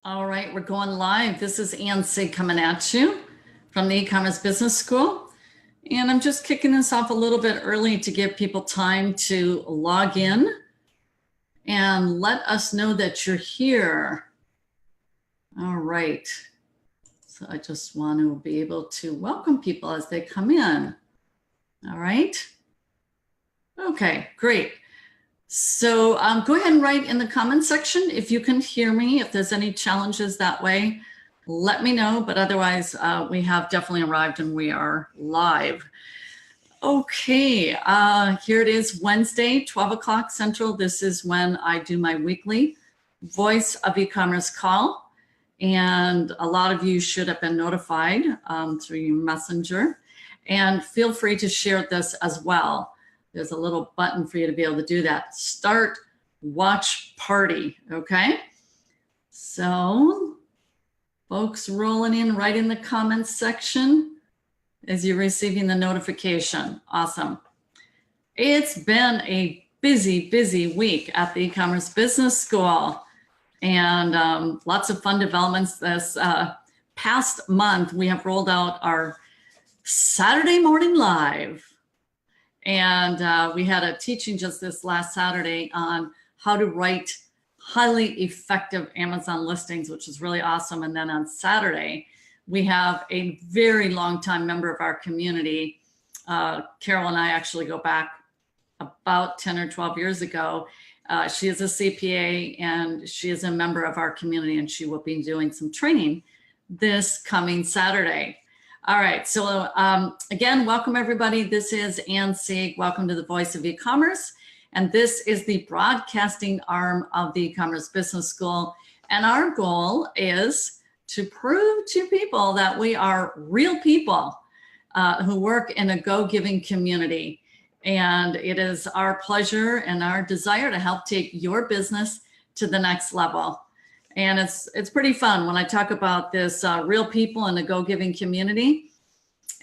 All right, we're going live. This is Ann Sig coming at you from the E-commerce Business School. And I'm just kicking this off a little bit early to give people time to log in and let us know that you're here. All right. So I just want to be able to welcome people as they come in. All right. Okay, great. So go ahead and write in the comment section if you can hear me. If there's any challenges that way, let me know. But otherwise, we have definitely arrived and we are live. Okay, here it is, Wednesday, 12 o'clock Central. This is when I do my weekly Voice of E-commerce call. And a lot of you should have been notified through your messenger. And feel free to share this as well. There's a little button for you to be able to do that. Start watch party, okay? So folks rolling in right in the comments section as you're receiving the notification. Awesome. It's been a busy week at the E-commerce Business School and lots of fun developments. This past month, we have rolled out our Saturday morning live. And we had a teaching just this last Saturday on how to write highly effective Amazon listings, which is really awesome. And then on Saturday, we have a very long time member of our community. Carol and I actually go back about 10 or 12 years ago. She is a CPA and she is a member of our community, and she will be doing some training this coming Saturday. All right, so again, welcome everybody. This is Ann Sieg. Welcome to the Voice of E-commerce. And this is the broadcasting arm of the E-commerce Business School. And our goal is to prove to people that we are real people who work in a go-giving community. And it is our pleasure and our desire to help take your business to the next level. And it's pretty fun when I talk about this real people in a go-giving community.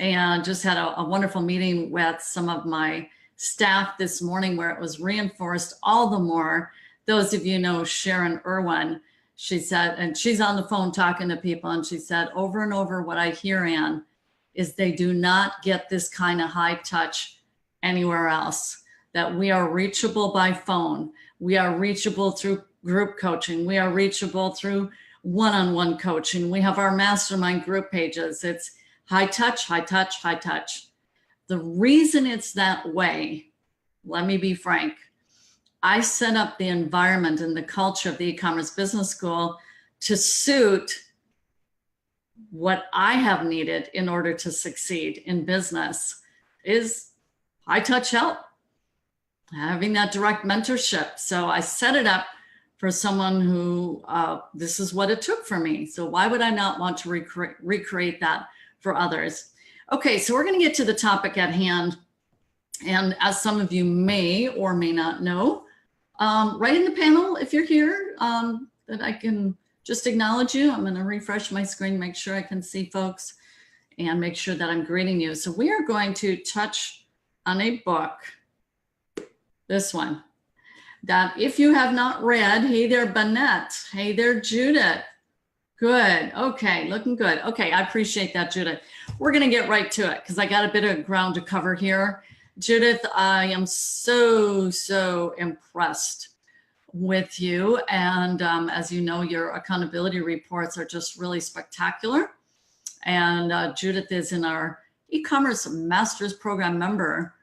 And just had a wonderful meeting with some of my staff this morning where it was reinforced all the more. Those of you know Sharon Irwin, she said, and she's on the phone talking to people, and she said over and over what I hear, Ann, is they do not get this kind of high touch anywhere else, that we are reachable by phone. We are reachable through group coaching. We are reachable through one-on-one coaching. We have our mastermind group pages. It's high touch, high touch, high touch. The reason it's that way, let me be frank, I set up the environment and the culture of the E-commerce Business School to suit what I have needed in order to succeed in business is high touch help, having that direct mentorship. So I set it up for someone who, this is what it took for me. So why would I not want to recreate that for others? Okay, so we're gonna get to the topic at hand. And as some of you may or may not know, right in the panel, if you're here, that I can just acknowledge you. I'm gonna refresh my screen, make sure I can see folks and make sure that I'm greeting you. So we are going to touch on a book, this one, that if you have not read, hey there, Bennett. Hey there, Judith. Good. Okay, looking good. Okay, I appreciate that, Judith. We're going to get right to it because I got a bit of ground to cover here. Judith, I am so impressed with you. And as you know, your accountability reports are just really spectacular. And Judith is in our E-commerce Masters Program member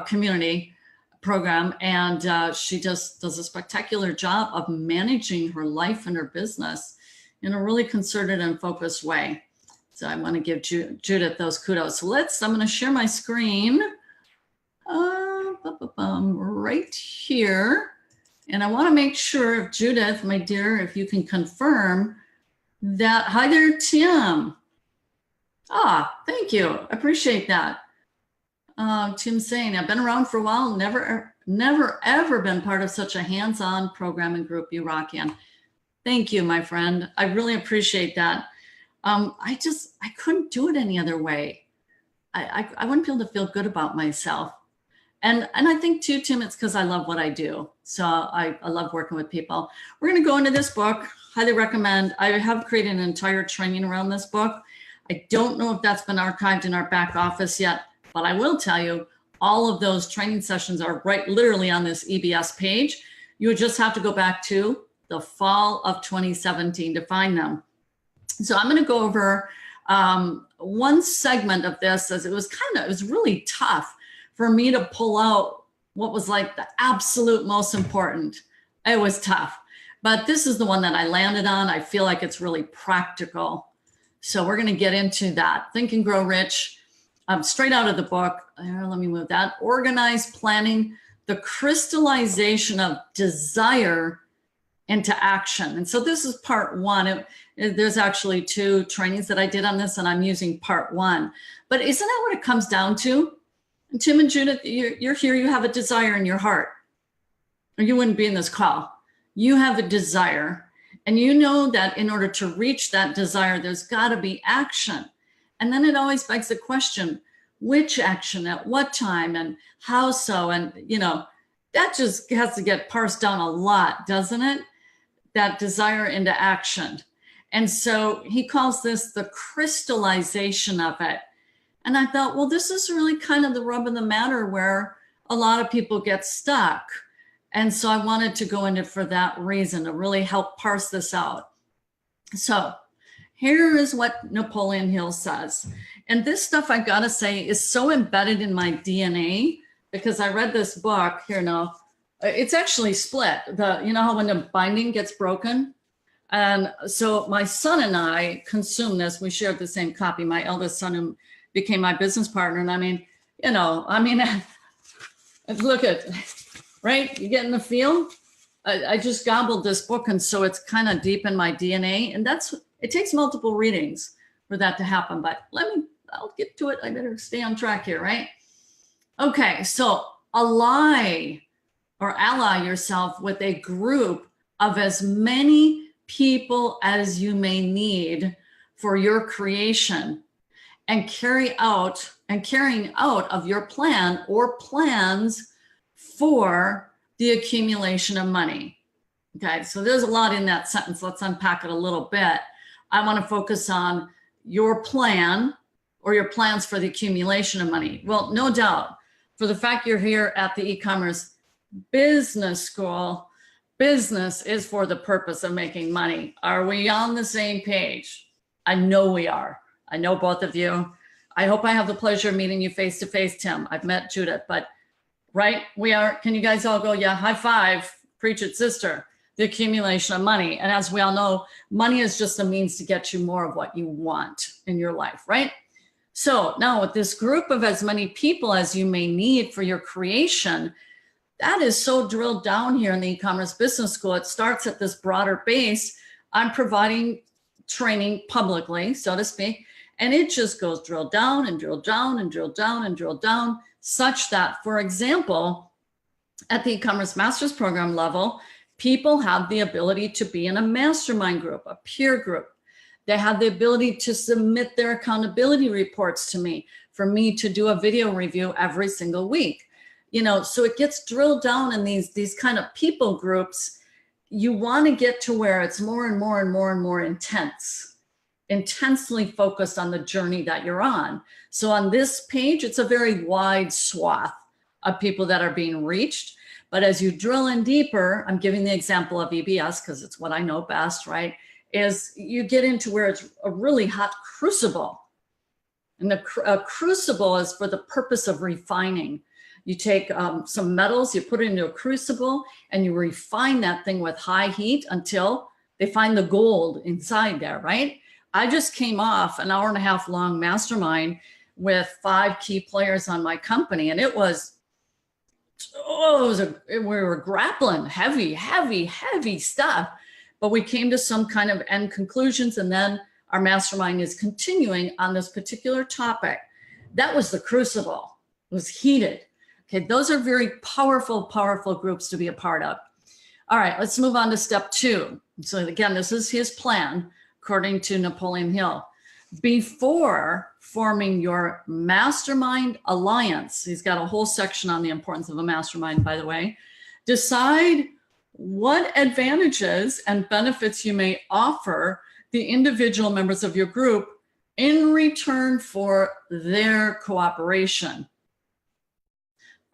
community program, and she just does a spectacular job of managing her life and her business in a really concerted and focused way. So I want to give Judith those kudos. So I'm going to share my screen right here. And I want to make sure if Judith, my dear, if you can confirm that, hi there, Tim. Thank you, I appreciate that. Tim saying, I've been around for a while, never ever been part of such a hands-on program and group. You rock, Ann. Thank you, my friend. I really appreciate that. I couldn't do it any other way. I wouldn't be able to feel good about myself And I think too, Tim, it's because I love what I do. So I love working with people. We're going to go into this book. Highly recommend. I have created an entire training around this book. I don't know if that's been archived in our back office yet, but I will tell you all of those training sessions are right literally on this EBS page. You would just have to go back to the fall of 2017 to find them. So I'm going to go over one segment of this, as it was really tough for me to pull out what was like the absolute most important. It was tough, but this is the one that I landed on. I feel like it's really practical. So we're going to get into that. Think and Grow Rich, straight out of the book. Let me move that. Organized planning, the crystallization of desire into action. And so this is part one. There's actually 2 trainings that I did on this, and I'm using part 1. But isn't that what it comes down to? And Tim and Judith, you're here, you have a desire in your heart, or you wouldn't be in this call. You have a desire, and you know that in order to reach that desire, there's got to be action. And then it always begs the question, which action, at what time, and how so? And, that just has to get parsed down a lot, doesn't it? That desire into action. And so he calls this the crystallization of it. And I thought, well, this is really kind of the rub of the matter where a lot of people get stuck. And so I wanted to go into for that reason, to really help parse this out. So here is what Napoleon Hill says. And this stuff, I gotta say, is so embedded in my DNA, because I read this book here now. It's actually split. You know how when the binding gets broken? And so my son and I consumed this. We shared the same copy. My eldest son, who became my business partner. And look at, right? You get in the feel? I just gobbled this book. And so it's kind of deep in my DNA. And it takes multiple readings for that to happen. But I'll get to it. I better stay on track here, right? Okay, so ally yourself with a group of as many people as you may need for your creation, and carrying out of your plan or plans for the accumulation of money. Okay, so there's a lot in that sentence. Let's unpack it a little bit. I want to focus on your plan or your plans for the accumulation of money. Well, no doubt, for the fact you're here at the e-commerce business school, business is for the purpose of making money. Are we on the same page? I know we are. I know both of you. I hope I have the pleasure of meeting you face to face, Tim. I've met Judith, but right, we are. Can you guys all go, yeah, high five, preach it, sister, the accumulation of money. And as we all know, money is just a means to get you more of what you want in your life, right? So now with this group of as many people as you may need for your creation, that is so drilled down here in the e-commerce business school. It starts at this broader base. I'm providing training publicly, so to speak, and it just goes drill down and drill down and drill down and drill down, such that, for example, at the e-commerce master's program level, people have the ability to be in a mastermind group, a peer group. They have the ability to submit their accountability reports to me, for me to do a video review every single week. So it gets drilled down in these kind of people groups. You want to get to where it's more and more and more and more intensely focused on the journey that you're on. So on this page, it's a very wide swath of people that are being reached. But as you drill in deeper, I'm giving the example of EBS because it's what I know best, right? Is you get into where it's a really hot crucible. And a crucible is for the purpose of refining. You take some metals, you put it into a crucible, and you refine that thing with high heat until they find the gold inside there, right? I just came off an 1.5 hour long mastermind with 5 key players on my company, and we were grappling heavy stuff, but we came to some kind of end conclusions, and then our mastermind is continuing on this particular topic. That was the crucible. It was heated. Okay, those are very powerful groups to be a part of. All right, let's move on to step 2. So again, this is his plan, according to Napoleon Hill. before forming your mastermind alliance. He's got a whole section on the importance of a mastermind, by the way. Decide what advantages and benefits you may offer the individual members of your group in return for their cooperation.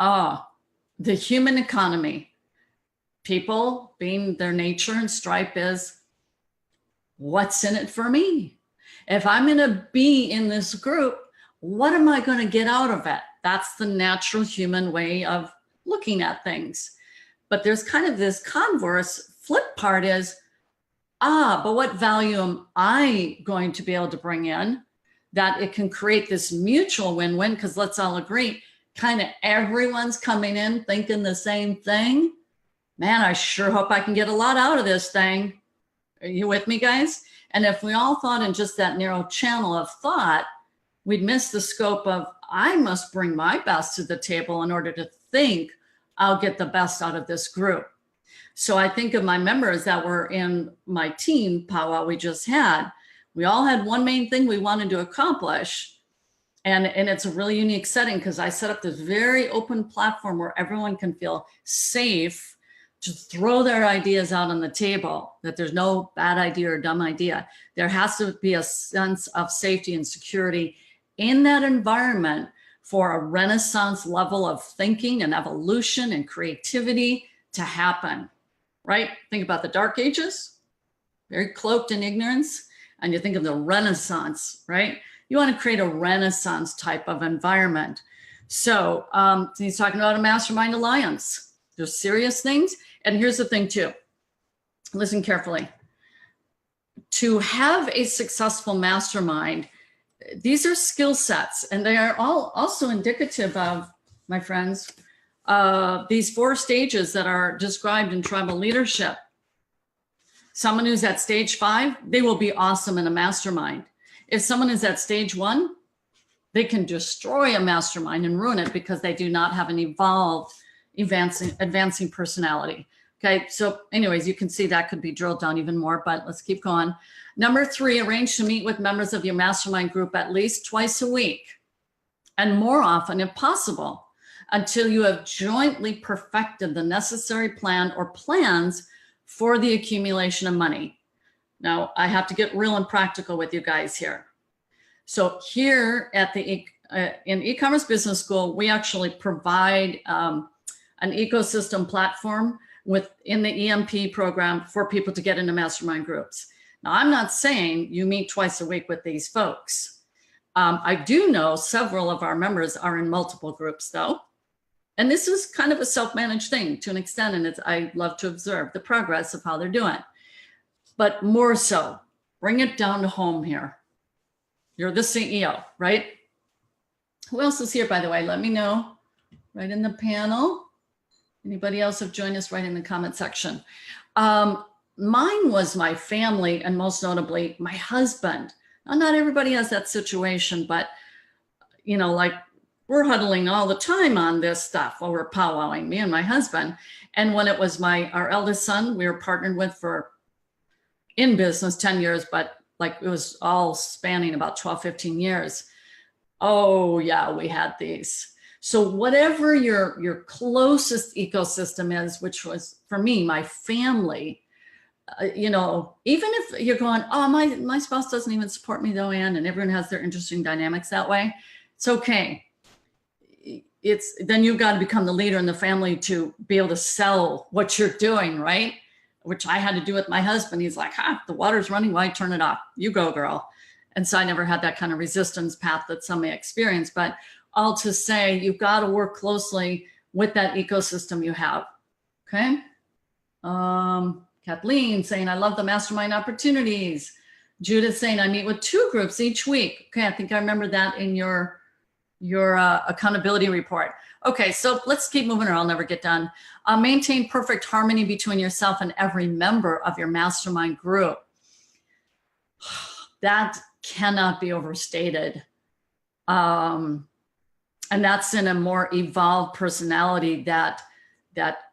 The human economy. People, being their nature and stripe, is what's in it for me? If I'm going to be in this group, what am I going to get out of it? That's the natural human way of looking at things. But there's kind of this converse flip part is, but what value am I going to be able to bring in that it can create this mutual win-win? Because let's all agree, kind of everyone's coming in thinking the same thing. Man, I sure hope I can get a lot out of this thing. Are you with me, guys? And if we all thought in just that narrow channel of thought, we'd miss the scope of, I must bring my best to the table in order to think I'll get the best out of this group. So I think of my members that were in my team powwow we just had. We all had one main thing we wanted to accomplish. And it's a really unique setting because I set up this very open platform where everyone can feel safe to throw their ideas out on the table, that there's no bad idea or dumb idea. There has to be a sense of safety and security in that environment for a Renaissance level of thinking and evolution and creativity to happen, right? Think about the Dark Ages, very cloaked in ignorance. And you think of the Renaissance, right? You want to create a Renaissance type of environment. So he's talking about a mastermind alliance. There's serious things. And here's the thing too, listen carefully. To have a successful mastermind, these are skill sets, and they are all also indicative of, my friends, these 4 stages that are described in tribal leadership. Someone who's at stage 5, they will be awesome in a mastermind. If someone is at stage 1, they can destroy a mastermind and ruin it because they do not have an evolved advancing personality. Okay, so anyways, you can see that could be drilled down even more, but let's keep going. Number 3, arrange to meet with members of your mastermind group at least twice a week, and more often if possible, until you have jointly perfected the necessary plan or plans for the accumulation of money. Now, I have to get real and practical with you guys here. So here at the in E-commerce Business School, we actually provide an ecosystem platform within the EMP program for people to get into mastermind groups. Now, I'm not saying you meet twice a week with these folks. I do know several of our members are in multiple groups though. And this is kind of a self-managed thing to an extent, and I love to observe the progress of how they're doing. But more so, bring it down to home here. You're the CEO, right? Who else is here, by the way? Let me know right in the panel. Anybody else have joined us? Right in the comment section. Mine was my family, and most notably my husband. Now, not everybody has that situation, but you know, like we're huddling all the time on this stuff while we're powwowing, me and my husband. And when it was our eldest son, we were partnered with for in business 10 years, but like it was all spanning about 12, 15 years. Oh yeah, we had these. So whatever your closest ecosystem is, which was for me, my family, you know, even if you're going, oh, my spouse doesn't even support me though, Ann, and everyone has their interesting dynamics that way. It's okay. Then you've got to become the leader in the family to be able to sell what you're doing, right? Which I had to do with my husband. He's like, the water's running, why turn it off? You go, girl. And so I never had that kind of resistance path that some may experience, but all to say, you've got to work closely with that ecosystem you have, okay? Kathleen saying, I love the mastermind opportunities. Judith saying, I meet with 2 groups each week. Okay, I think I remember that in your accountability report. Okay, so let's keep moving or I'll never get done. Maintain perfect harmony between yourself and every member of your mastermind group. That cannot be overstated. And that's in a more evolved personality that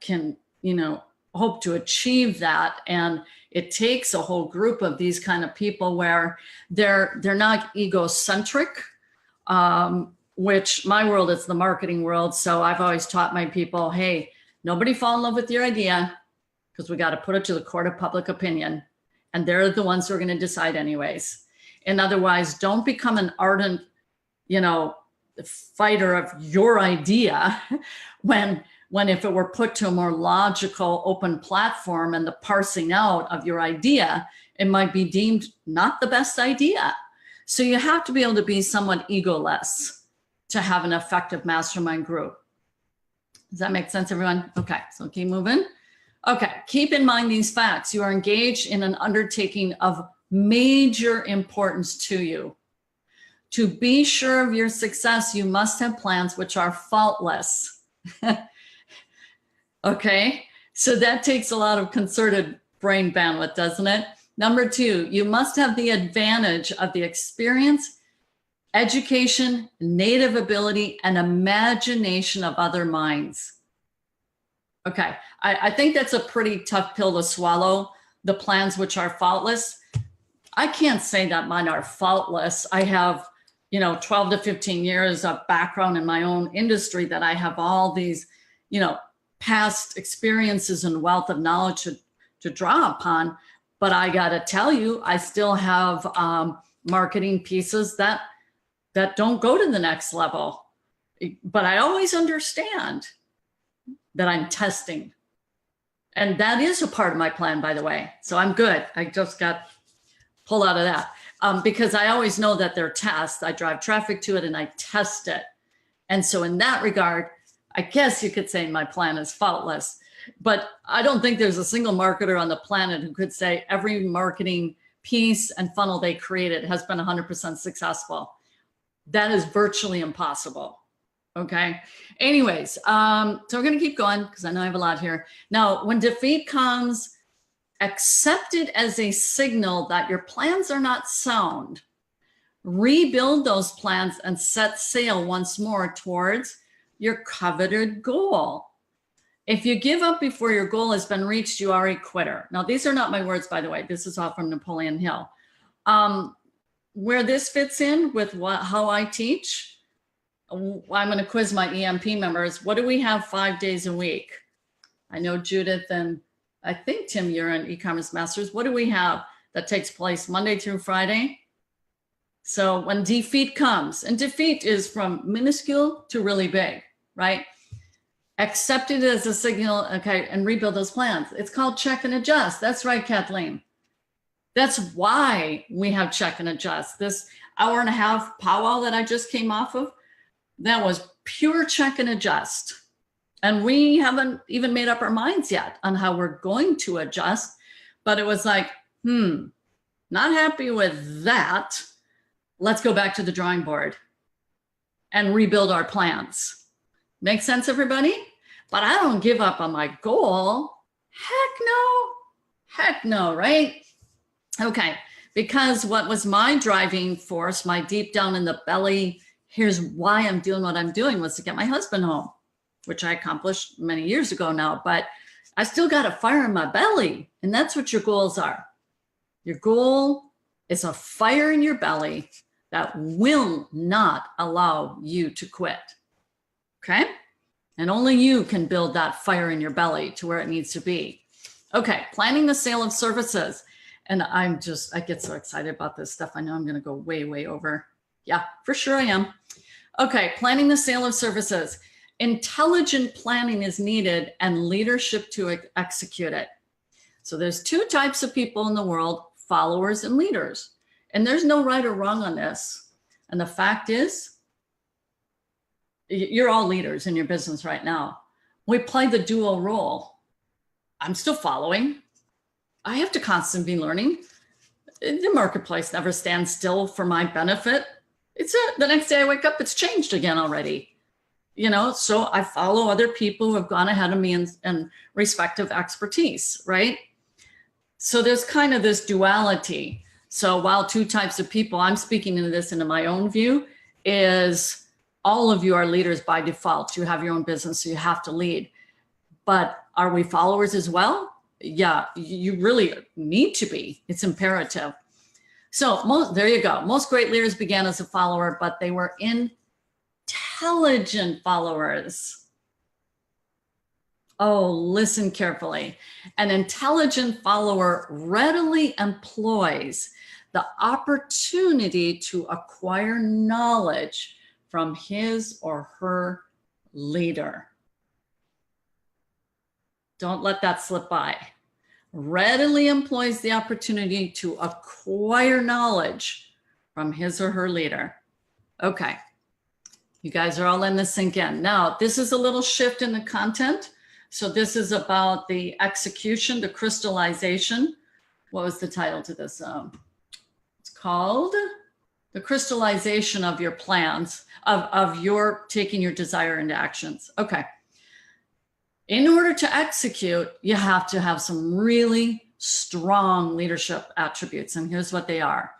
can, you know, hope to achieve that. And it takes a whole group of these kind of people where they're not egocentric, which my world is the marketing world. So I've always taught my people, hey, nobody fall in love with your idea, because we got to put it to the court of public opinion. And they're the ones who are going to decide anyways. And otherwise, don't become an ardent, fighter of your idea when if it were put to a more logical, open platform and the parsing out of your idea, it might be deemed not the best idea. So you have to be able to be somewhat egoless to have an effective mastermind group. Does that make sense, everyone? Okay, so keep moving. Okay, keep in mind these facts. You are engaged in an undertaking of major importance to you. To be sure of your success, you must have plans which are faultless. Okay, so that takes a lot of concerted brain bandwidth, doesn't it? Number 2, you must have the advantage of the experience, education, native ability, and imagination of other minds. Okay, I think that's a pretty tough pill to swallow, the plans which are faultless. I can't say that mine are faultless. I have, 12 to 15 years of background in my own industry that I have all these, past experiences and wealth of knowledge to draw upon. But I got to tell you, I still have marketing pieces that don't go to the next level. But I always understand that I'm testing. And that is a part of my plan, by the way. So I'm good. I just got pulled out of that because I always know that they're tests. I drive traffic to it and I test it. And so in that regard, I guess you could say my plan is faultless. But I don't think there's a single marketer on the planet who could say every marketing piece and funnel they created has been 100% successful. That is virtually impossible. Okay. Anyways, so we're going to keep going because I know I have a lot here. Now, when defeat comes, accept it as a signal that your plans are not sound. Rebuild those plans and set sail once more towards your coveted goal. If you give up before your goal has been reached, you are a quitter. Now, these are not my words, by the way. This is all from Napoleon Hill. Where this fits in with how I teach, I'm going to quiz my EMP members. What do we have 5 days a week? I know Judith and I think Tim, you're in E-commerce Masters. What do we have that takes place Monday through Friday? So when defeat comes, and defeat is from minuscule to really big, right? Accept it as a signal, okay, and rebuild those plans. It's called check and adjust. That's right, Kathleen. That's why we have check and adjust. This hour and a half powwow that I just came off of, that was pure check and adjust. And we haven't even made up our minds yet on how we're going to adjust. But it was like, not happy with that. Let's go back to the drawing board and rebuild our plans. Make sense, everybody? But I don't give up on my goal. Heck no, right? Okay, because what was my driving force, my deep down in the belly, here's why I'm doing what I'm doing, was to get my husband home, which I accomplished many years ago now, but I still got a fire in my belly. And that's what your goals are. Your goal is a fire in your belly that will not allow you to quit. Okay? And only you can build that fire in your belly to where it needs to be. Okay, planning the sale of services. And I get so excited about this stuff. I know I'm going to go way over. Yeah, for sure I am. Okay, planning the sale of services. Intelligent planning is needed and leadership to execute it. So there's 2 types of people in the world, followers and leaders. And there's no right or wrong on this. And the fact is, you're all leaders in your business right now. We play the dual role. I'm still following. I have to constantly be learning. The marketplace never stands still for my benefit. The next day I wake up, it's changed again already. So I follow other people who have gone ahead of me in respective expertise, right? So there's kind of this duality. So while 2 types of people, I'm speaking into this into my own view, is all of you are leaders by default. You have your own business, so you have to lead. But Are we followers as well? Yeah, you really need to be. It's imperative. So there you go. Most great leaders began as a follower, but they were intelligent followers. Oh, listen carefully. An intelligent follower readily employs the opportunity to acquire knowledge from his or her leader. Don't let that slip by. Readily employs the opportunity to acquire knowledge from his or her leader. Okay, you guys are all letting this sink in. Now, this is a little shift in the content. So this is about the execution, the crystallization. What was the title to this? It's called The Crystallization of Your Plans, of your taking your desire into actions. Okay. In order to execute, you have to have some really strong leadership attributes. And here's what they are.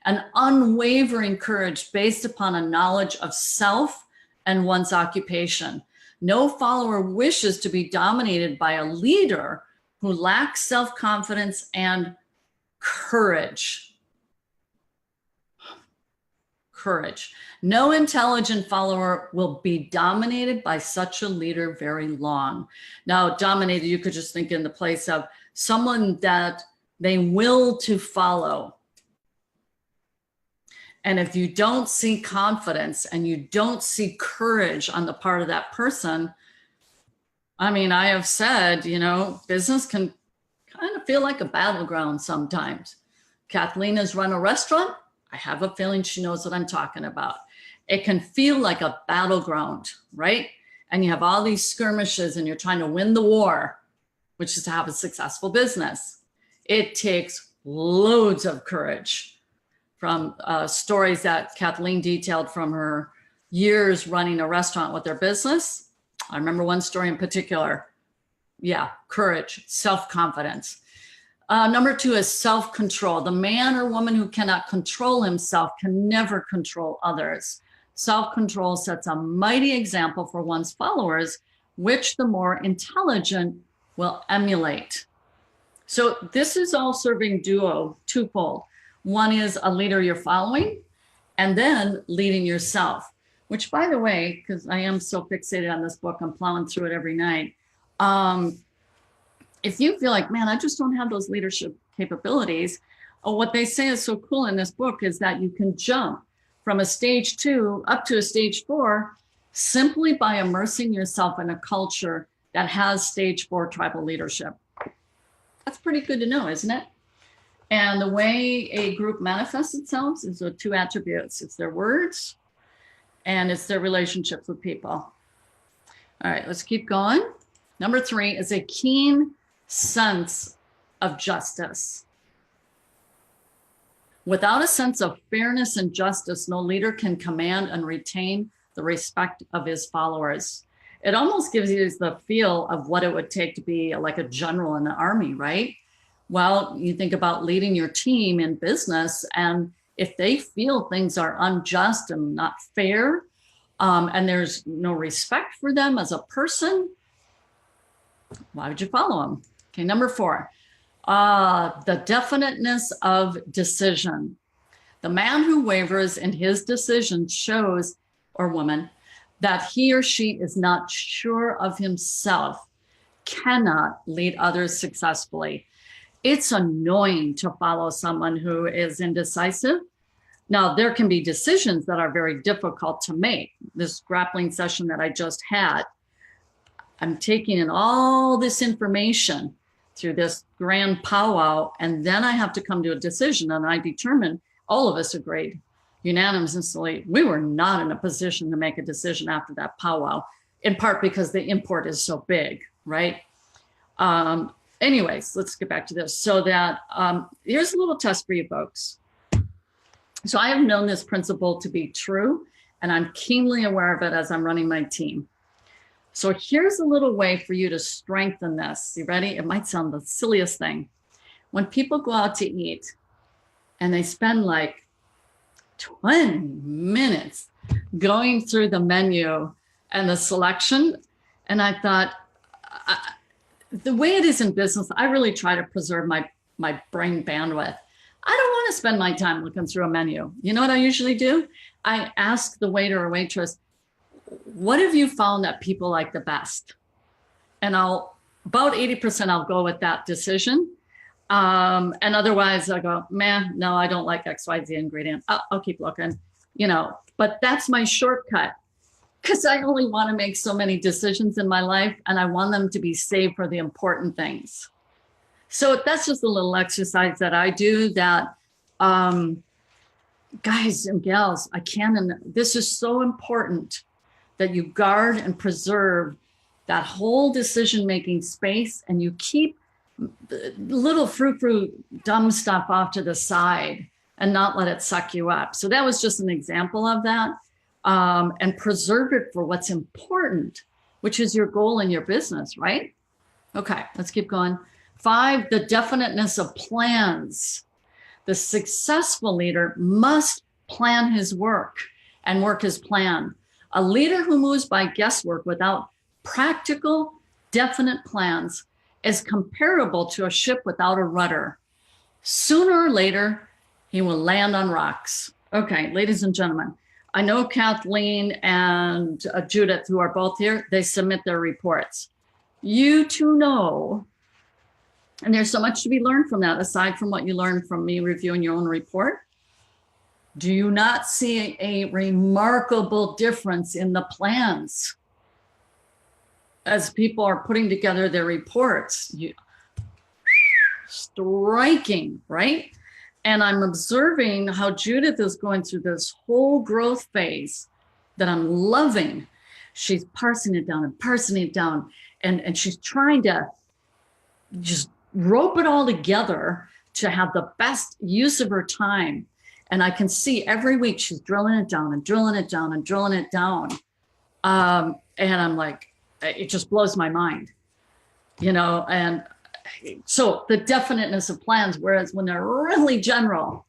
An unwavering courage based upon a knowledge of self and one's occupation. No follower wishes to be dominated by a leader who lacks self-confidence and courage. Courage. No intelligent follower will be dominated by such a leader very long. Now, dominated, you could just think in the place of someone that they will to follow. And if you don't see confidence and you don't see courage on the part of that person, I mean, I have said, you know, business can kind of feel like a battleground sometimes. Kathleen has run a restaurant. I have a feeling she knows what I'm talking about. It can feel like a battleground, right? And you have all these skirmishes and you're trying to win the war, which is to have a successful business. It takes loads of courage. From stories that Kathleen detailed from her years running a restaurant with their business. I remember one story in particular. Yeah, courage, self-confidence. Number 2 is self-control. The man or woman who cannot control himself can never control others. Self-control sets a mighty example for one's followers, which the more intelligent will emulate. So this is all serving twofold. One is a leader you're following, and then leading yourself, which, by the way, because I am so fixated on this book, I'm plowing through it every night. If you feel like, man, I just don't have those leadership capabilities, what they say is so cool in this book is that you can jump from a stage 2 up to a stage 4 simply by immersing yourself in a culture that has stage 4 tribal leadership. That's pretty good to know, isn't it? And the way a group manifests itself is with 2 attributes. It's their words and it's their relationships with people. All right, let's keep going. Number 3 is a keen sense of justice. Without a sense of fairness and justice, no leader can command and retain the respect of his followers. It almost gives you the feel of what it would take to be like a general in the army, right? Well, you think about leading your team in business, and if they feel things are unjust and not fair, and there's no respect for them as a person, why would you follow them? Okay, number 4, the definiteness of decision. The man who wavers in his decision shows, or woman, that he or she is not sure of himself, cannot lead others successfully. It's annoying to follow someone who is indecisive. Now, there can be decisions that are very difficult to make. This grappling session that I just had, I'm taking in all this information through this grand powwow, and then I have to come to a decision, and I determined, all of us agreed unanimously, we were not in a position to make a decision after that powwow, in part because the import is so big, right? Anyways, let's get back to this. So that here's a little test for you folks. So I have known this principle to be true, and I'm keenly aware of it as I'm running my team. So here's a little way for you to strengthen this. You ready? It might sound the silliest thing. When people go out to eat and they spend like 20 minutes going through the menu and the selection, and I thought, the way it is in business, I really try to preserve my brain bandwidth. I don't want to spend my time looking through a menu. You know what I usually do? I ask the waiter or waitress, what have you found that people like the best? And about 80% I'll go with that decision. And otherwise I go, man, no, I don't like XYZ ingredient. I'll keep looking, but that's my shortcut, because I only want to make so many decisions in my life, and I want them to be saved for the important things. So that's just a little exercise that I do that, guys and gals, and this is so important that you guard and preserve that whole decision-making space, and you keep little frou-frou dumb stuff off to the side and not let it suck you up. So that was just an example of that. And preserve it for what's important, which is your goal in your business, right? Okay, let's keep going. 5, the definiteness of plans. The successful leader must plan his work and work his plan. A leader who moves by guesswork without practical, definite plans is comparable to a ship without a rudder. Sooner or later, he will land on rocks. Okay, ladies and gentlemen, I know Kathleen and Judith, who are both here, they submit their reports. You two know, and there's so much to be learned from that, aside from what you learned from me reviewing your own report. Do you not see a remarkable difference in the plans as people are putting together their reports? Striking, right? And I'm observing how Judith is going through this whole growth phase that I'm loving. She's parsing it down and parsing it down. And she's trying to just rope it all together to have the best use of her time. And I can see every week she's drilling it down and drilling it down and drilling it down. And I'm like, it just blows my mind, and so the definiteness of plans, whereas when they're really general,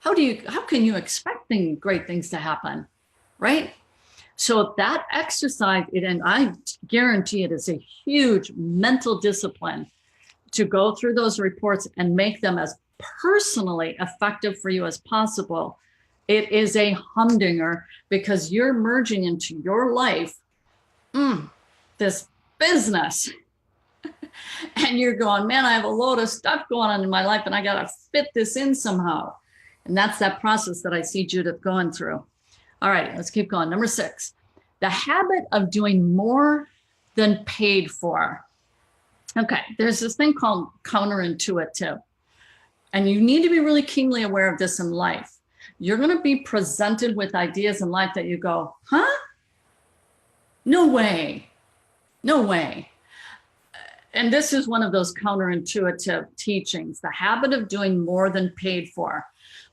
how can you expect great things to happen, right? So that exercise, and I guarantee it is a huge mental discipline to go through those reports and make them as personally effective for you as possible. It is a humdinger, because you're merging into your life this business. And you're going, man, I have a load of stuff going on in my life, and I got to fit this in somehow. And that's that process that I see Judith going through. All right, let's keep going. Number 6, the habit of doing more than paid for. Okay, there's this thing called counterintuitive. And you need to be really keenly aware of this in life. You're going to be presented with ideas in life that you go, huh? No way. No way. And this is one of those counterintuitive teachings, the habit of doing more than paid for.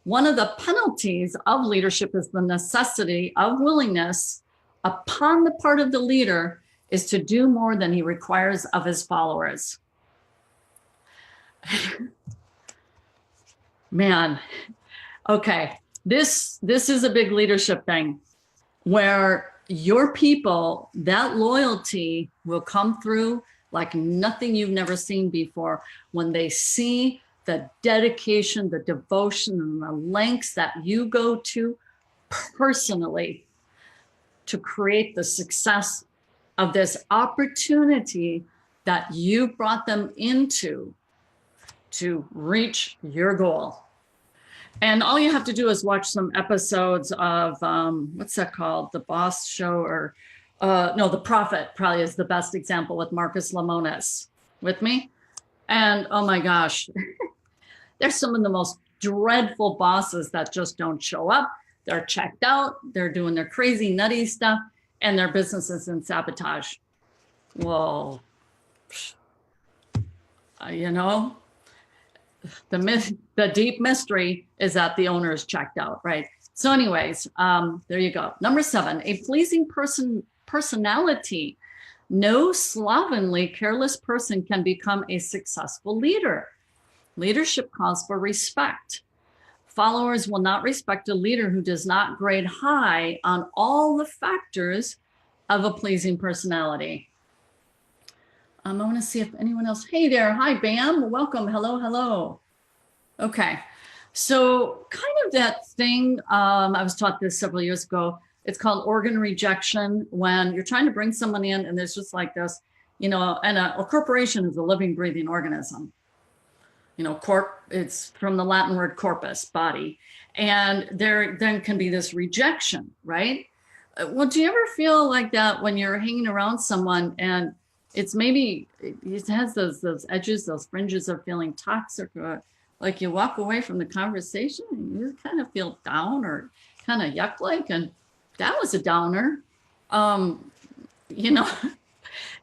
One of the penalties of leadership is the necessity of willingness upon the part of the leader is to do more than he requires of his followers. Man, okay, this is a big leadership thing where your people, that loyalty will come through like nothing you've never seen before when they see the dedication, the devotion, and the lengths that you go to personally to create the success of this opportunity that you brought them into to reach your goal. And all you have to do is watch some episodes of, what's that called? The Boss Show, or no, The Prophet probably is the best example with Marcus Lemonis. With me? And oh my gosh, there's some of the most dreadful bosses that just don't show up. They're checked out. They're doing their crazy, nutty stuff, and their business is in sabotage. Well, the deep mystery is that the owner is checked out, right? So anyways, there you go. Number 7, a pleasing personality. No slovenly, careless person can become a successful leader. Leadership calls for respect. Followers will not respect a leader who does not grade high on all the factors of a pleasing personality. I want to see if anyone else. Hey there. Hi, Bam. Welcome. Hello, hello. Okay. So kind of that thing, I was taught this several years ago. It's called organ rejection, when you're trying to bring someone in and there's just like this, and a corporation is a living, breathing organism. It's from the Latin word corpus, body. And there then can be this rejection, right? Well, do you ever feel like that when you're hanging around someone and it's maybe, it has those edges, those fringes of feeling toxic, or like you walk away from the conversation and you kind of feel down or kind of yuck-like, and that was a downer.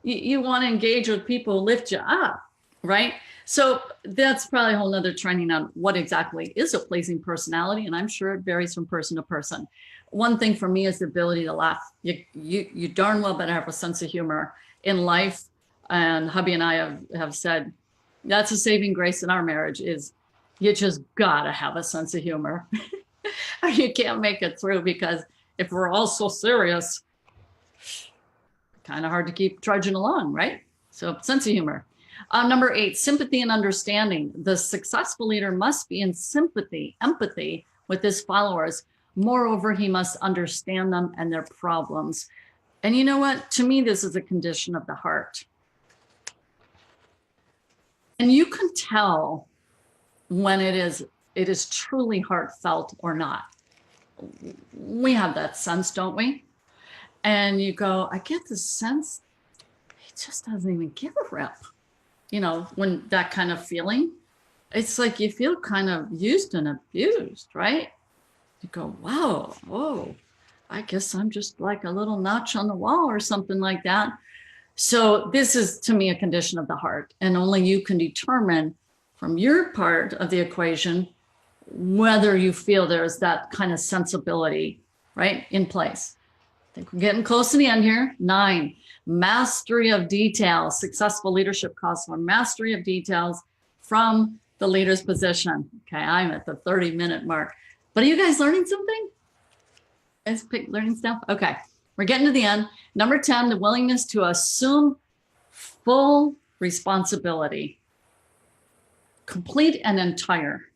You want to engage with people who lift you up, right? So that's probably a whole nother training on what exactly is a pleasing personality. And I'm sure it varies from person to person. One thing for me is the ability to laugh. You darn well better have a sense of humor in life. And hubby and I have said, that's a saving grace in our marriage, is you just gotta have a sense of humor. Or you can't make it through, because if we're all so serious, kind of hard to keep trudging along, right? So sense of humor. Number 8, sympathy and understanding. The successful leader must be in empathy with his followers. Moreover, he must understand them and their problems. And you know what? To me, this is a condition of the heart. And you can tell when it is truly heartfelt or not. We have that sense, don't we? And you go, I get the sense he just doesn't even give a rip. When that kind of feeling, it's like you feel kind of used and abused, right? You go, wow, whoa, I guess I'm just like a little notch on the wall or something like that. So this is, to me, a condition of the heart, and only you can determine from your part of the equation whether you feel there's that kind of sensibility, right, in place. I think we're getting close to the end here. 9, mastery of details. Successful leadership calls for mastery of details from the leader's position. Okay, I'm at the 30-minute mark. But are you guys learning something? Learning stuff? Okay, we're getting to the end. Number 10, the willingness to assume full responsibility. Complete and entire.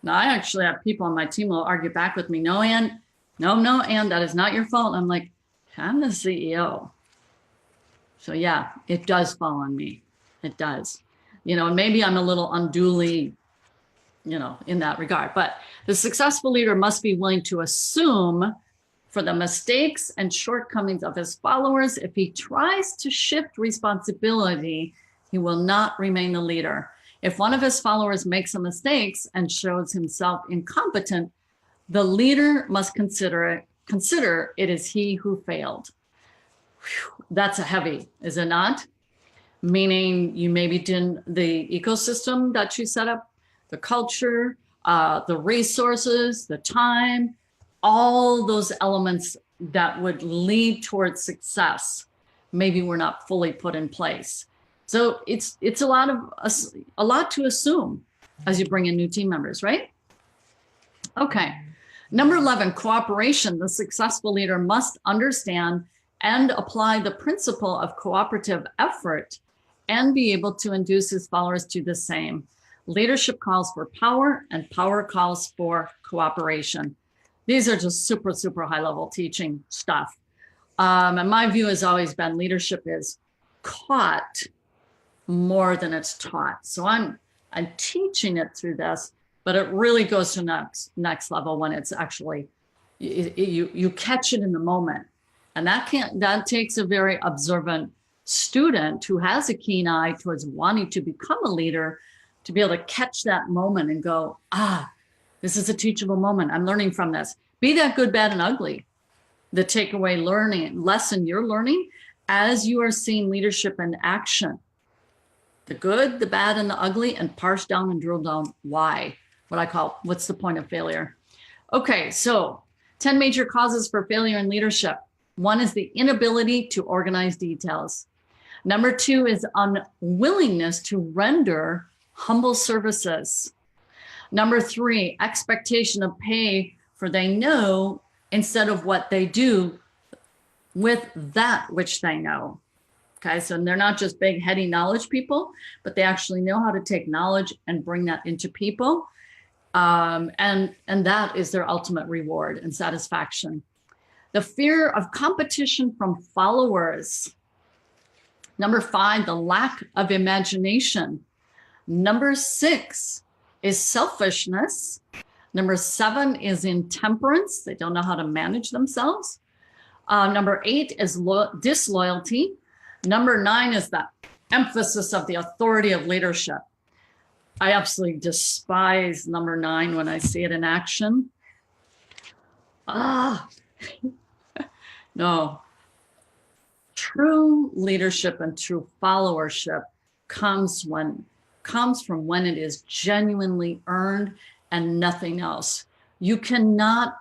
Now, I actually have people on my team who will argue back with me. No, Ann, that is not your fault. I'm like, I'm the CEO. So yeah, it does fall on me. It does. And maybe I'm a little unduly, in that regard. But the successful leader must be willing to assume for the mistakes and shortcomings of his followers. If he tries to shift responsibility, he will not remain the leader. If one of his followers makes some mistakes and shows himself incompetent, the leader must consider it is he who failed. Whew, that's a heavy, is it not? Meaning you maybe didn't, the ecosystem that you set up, the culture, the resources, the time, all those elements that would lead towards success, maybe were not fully put in place. So it's a lot to assume as you bring in new team members, right? Okay. Number 11, cooperation. The successful leader must understand and apply the principle of cooperative effort and be able to induce his followers to the same. Leadership calls for power, and power calls for cooperation. These are just super, super high level teaching stuff. And my view has always been leadership is caught more than it's taught. So I'm teaching it through this, but it really goes to next level when it's actually, you catch it in the moment. And that takes a very observant student who has a keen eye towards wanting to become a leader to be able to catch that moment and go, this is a teachable moment. I'm learning from this. Be that good, bad, and ugly. The takeaway lesson you're learning as you are seeing leadership in action. The good, the bad, and the ugly, and parse down and drill down why. What's the point of failure? Okay, so 10 major causes for failure in leadership. 1 is the inability to organize details. Number 2 is unwillingness to render humble services. Number 3, expectation of pay for they know instead of what they do with that which they know. Okay, so they're not just big heady knowledge people, but they actually know how to take knowledge and bring that into people. And that is their ultimate reward and satisfaction. The fear of competition from followers. Number 5, the lack of imagination. Number 6 is selfishness. Number 7 is intemperance. They don't know how to manage themselves. Number 8 is disloyalty. Number 9 is the emphasis of the authority of leadership. I absolutely despise number 9 when I see it in action. No. True leadership and true followership comes from when it is genuinely earned and nothing else. You cannot,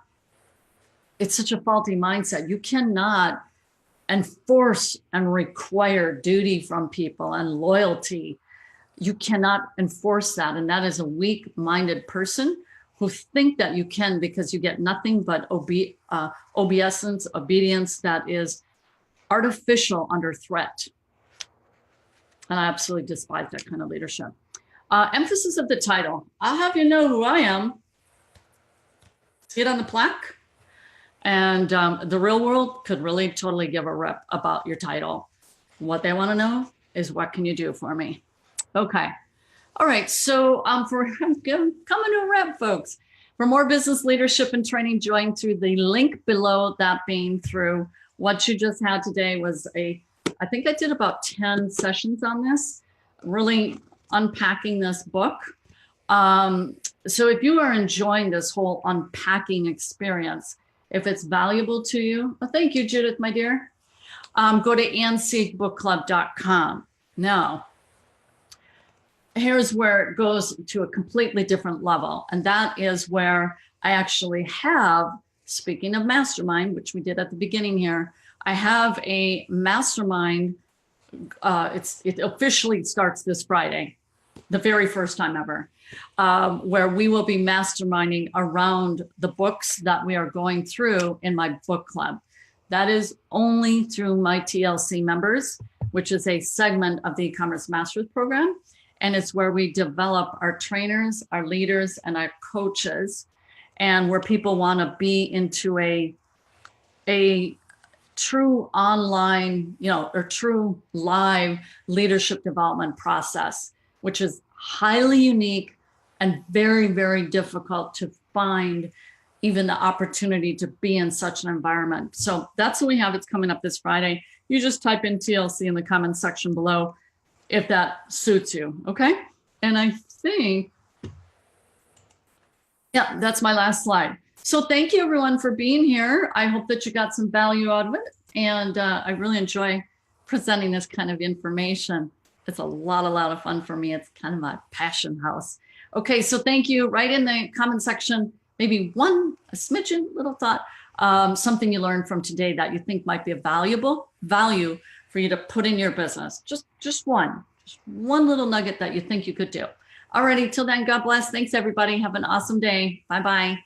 it's such a faulty mindset. You cannot enforce and require duty from people and loyalty. You cannot enforce that. And that is a weak-minded person who think that you can, because you get nothing but obedience that is artificial under threat. And I absolutely despise that kind of leadership. Emphasis of the title. I'll have you know who I am. See it on the plaque? And the real world could really totally give a rip about your title. What they want to know is, what can you do for me? Okay. All right. So for coming to a wrap, folks, for more business leadership and training, join through the link below. That being through what you just had today was I think I did about 10 sessions on this, really unpacking this book. So if you are enjoying this whole unpacking experience, if it's valuable to you, well, thank you, Judith, my dear. Go to AnnSiegBookClub.com. Now, here's where it goes to a completely different level. And that is where I actually have, speaking of mastermind, which we did at the beginning here, I have a mastermind. It officially starts this Friday, the very first time ever, where we will be masterminding around the books that we are going through in my book club. That is only through my TLC members, which is a segment of the E-commerce Masters program. And it's where we develop our trainers, our leaders, and our coaches, and where people want to be into a true online, or true live leadership development process, which is highly unique and very, very difficult to find even the opportunity to be in such an environment. So that's what we have. It's coming up this Friday. You just type in TLC in the comments section below if that suits you, okay? And I think, yeah, that's my last slide. So thank you everyone for being here. I hope that you got some value out of it. And I really enjoy presenting this kind of information. It's a lot of fun for me. It's kind of my passion house. Okay, so thank you. Write in the comment section, maybe a smidgen little thought, something you learned from today that you think might be a value for you to put in your business. Just one little nugget that you think you could do. Alrighty, till then, God bless. Thanks everybody. Have an awesome day. Bye-bye.